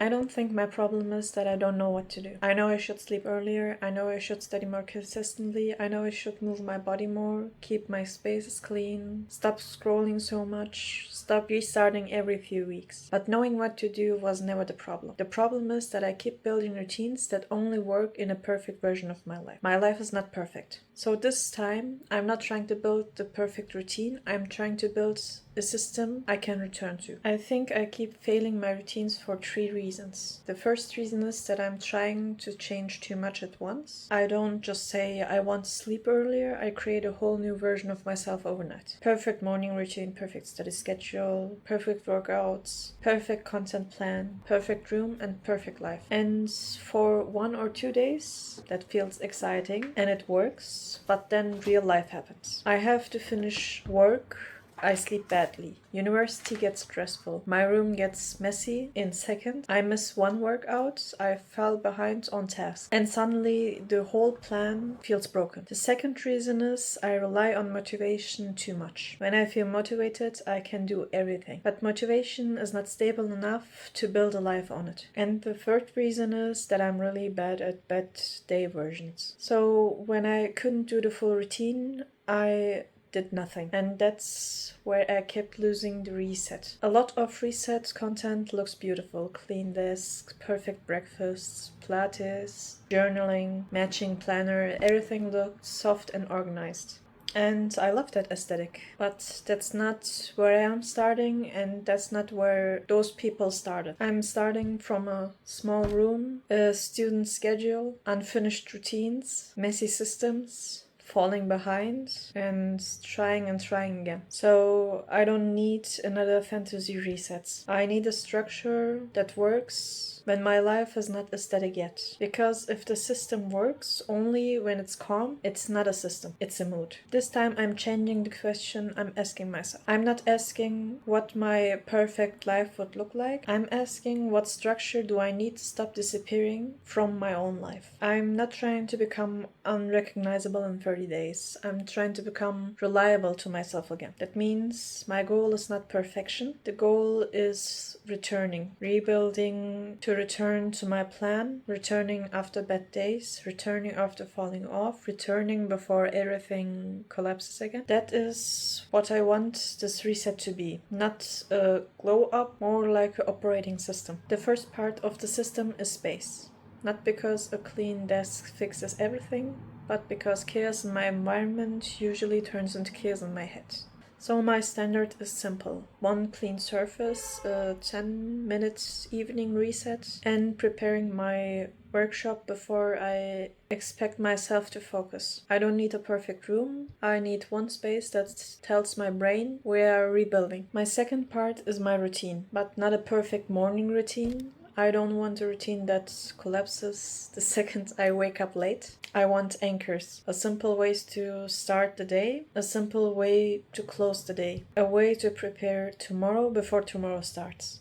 I don't think my problem is that I don't know what to do. I know I should sleep earlier, I know I should study more consistently, I know I should move my body more, keep my spaces clean, stop scrolling so much, stop restarting every few weeks. But knowing what to do was never the problem. The problem is that I keep building routines that only work in a perfect version of my life. My life is not perfect. So this time, I'm not trying to build the perfect routine, I'm trying to build a system I can return to. I think I keep failing my routines for 3 reasons. The first reason is that I'm trying to change too much at once. I don't just say I want to sleep earlier, I create a whole new version of myself overnight. Perfect morning routine, perfect study schedule, perfect workouts, perfect content plan, perfect room, and perfect life. And for 1 or 2 days, that feels exciting and it works, but then real life happens. I have to finish work, I sleep badly. University gets stressful. My room gets messy in seconds. I miss one workout. I fell behind on tasks. And suddenly the whole plan feels broken. The second reason is I rely on motivation too much. When I feel motivated, I can do everything. But motivation is not stable enough to build a life on it. And the third reason is that I'm really bad at bad day versions. So when I couldn't do the full routine, I did nothing. And that's where I kept losing the reset. A lot of reset content looks beautiful. Clean desk, perfect breakfasts, Pilates, journaling, matching planner, everything looked soft and organized. And I love that aesthetic. But that's not where I am starting, and that's not where those people started. I'm starting from a small room, a student schedule, unfinished routines, messy systems, falling behind and trying again. So I don't need another fantasy reset. I need a structure that works when my life is not aesthetic yet. Because if the system works only when it's calm, it's not a system, it's a mood. This time I'm changing the question I'm asking myself. I'm not asking what my perfect life would look like. I'm asking what structure do I need to stop disappearing from my own life. I'm not trying to become unrecognizable in 30 days. I'm trying to become reliable to myself again. That means my goal is not perfection. The goal is returning, rebuilding, to return to my plan, returning after bad days, returning after falling off, returning before everything collapses again. That is what I want this reset to be. Not a glow up, more like an operating system. The first part of the system is space. Not because a clean desk fixes everything, but because chaos in my environment usually turns into chaos in my head. So my standard is simple. 1 clean surface, a 10 minutes evening reset, and preparing my workshop before I expect myself to focus. I don't need a perfect room. I need one space that tells my brain we are rebuilding. My second part is my routine, but not a perfect morning routine. I don't want a routine that collapses the second I wake up late. I want anchors, a simple ways to start the day, a simple way to close the day, a way to prepare tomorrow before tomorrow starts.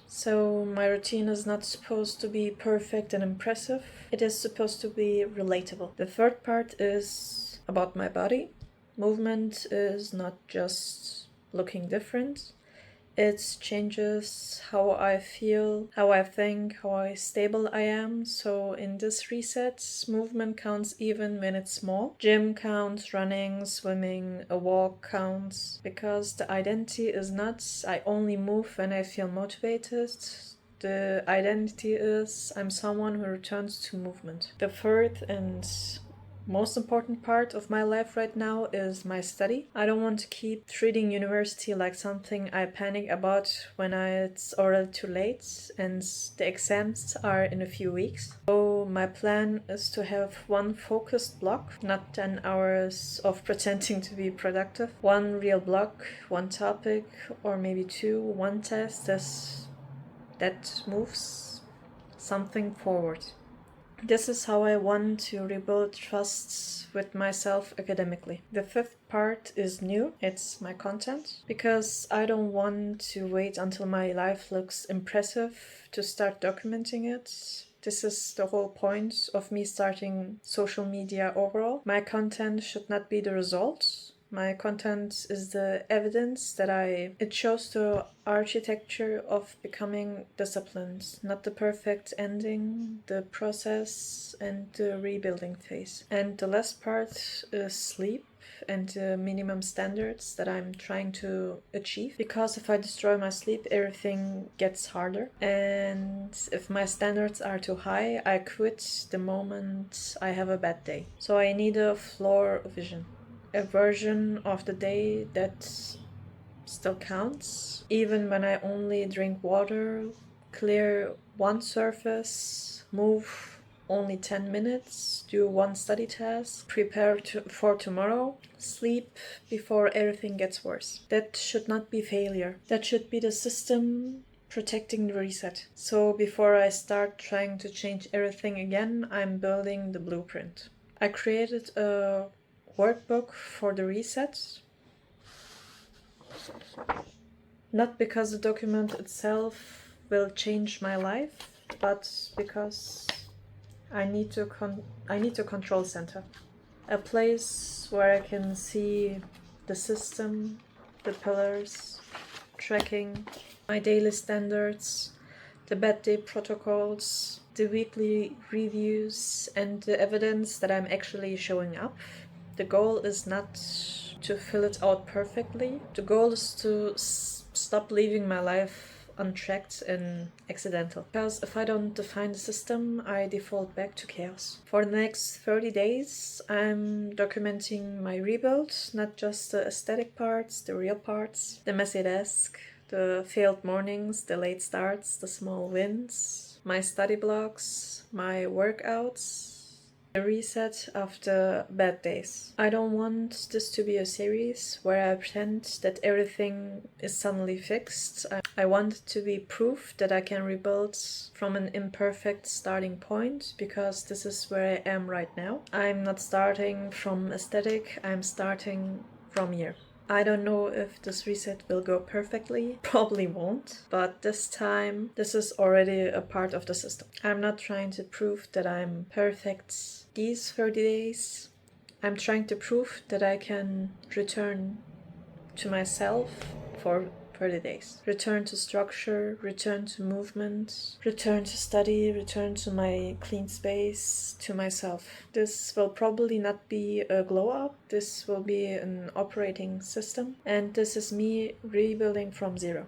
So my routine is not supposed to be perfect and impressive. It is supposed to be relatable. The third part is about my body. Movement is not just looking different. It changes how I feel, how I think, how stable I am. So in this reset, movement counts even when it's small. Gym counts, running, swimming, a walk counts. Because the identity is not I only move when I feel motivated. The identity is I'm someone who returns to movement. The third and most important part of my life right now is my study. I don't want to keep treating university like something I panic about when it's already too late and the exams are in a few weeks. So my plan is to have one focused block, not 10 hours of pretending to be productive. One real block, one topic, or maybe 2, one test that moves something forward. This is how I want to rebuild trust with myself academically. The fifth part is new. It's my content. Because I don't want to wait until my life looks impressive to start documenting it. This is the whole point of me starting social media overall. My content should not be the result. My content is the evidence that it shows the architecture of becoming disciplined, not the perfect ending, the process and the rebuilding phase. And the last part is sleep and the minimum standards that I'm trying to achieve. Because if I destroy my sleep, everything gets harder. And if my standards are too high, I quit the moment I have a bad day. So I need a floor vision. A version of the day that still counts, even when I only drink water, clear one surface, move only 10 minutes, do one study task, prepare for tomorrow, sleep before everything gets worse. That should not be failure. That should be the system protecting the reset. So before I start trying to change everything again, I'm building the blueprint. I created a workbook for the reset. Not because the document itself will change my life, but because I need to control center. A place where I can see the system, the pillars, tracking, my daily standards, the bad day protocols, the weekly reviews, and the evidence that I'm actually showing up. The goal is not to fill it out perfectly. The goal is to stop leaving my life untracked and accidental. Because if I don't define the system, I default back to chaos. For the next 30 days, I'm documenting my rebuild, not just the aesthetic parts, the real parts, the messy desk, the failed mornings, the late starts, the small wins, my study blocks, my workouts, the reset after bad days. I don't want this to be a series where I pretend that everything is suddenly fixed. I want it to be proof that I can rebuild from an imperfect starting point, because this is where I am right now. I'm not starting from aesthetic, I'm starting from here. I don't know if this reset will go perfectly, probably won't, but this time this is already a part of the system. I'm not trying to prove that I'm perfect these 30 days. I'm trying to prove that I can return to myself for 30 days. Return to structure, return to movement, return to study, return to my clean space, to myself. This will probably not be a glow up, this will be an operating system, and this is me rebuilding from zero.